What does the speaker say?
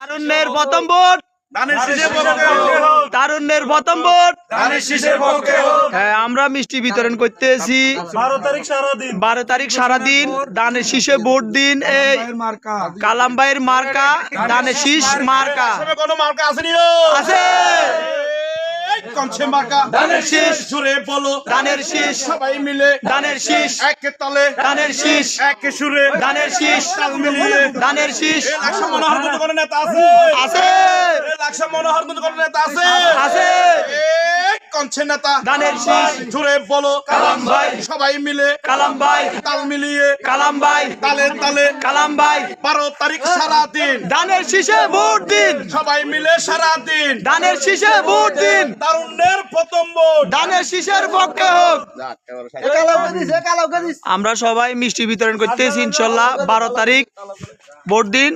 তারুণ্যের প্রথম ভোট তারুণ্যের প্রথম ভোট। হ্যাঁ, আমরা মিষ্টি বিতরণ করতেছি 12 তারিখ সারাদিন দানের শীষে ভোট দিন। এই কালাম ভাইয়ের মার্কা দানের শীষ মার্কা আছে। দানের শীষ সুরে বলো দানের শীষ সবাই মিলে দানের শীষ একে তালে দানের শীষ একে সুরে দানের শীষ তাল মিলিয়ে দানের শীষ লাকসা মনোহর কিন্তু কোনো নেতা আছে আছে লাকসা মনোহর কিন্তু কোনো নেতা আছে আছে। কনছে নেতা দানের শীষ সুরে বলো কালাম ভাই সবাই মিলে কালাম ভাই তাল মিলিয়ে কালাম ভাই তালে তালে কালাম ভাই 12 তারিখ সারাদিন দানের শীষে ভোট দিন সবাই মিলে সারাদিন দানের শীষে ভোট দিন। তারুণ্যের প্রথম ভোট দানের শীষের পক্ষে হোক। আমরা সবাই মিষ্টি বিতরণ করতেছি ইনশাল্লাহ 12 তারিখ ভোট দিন।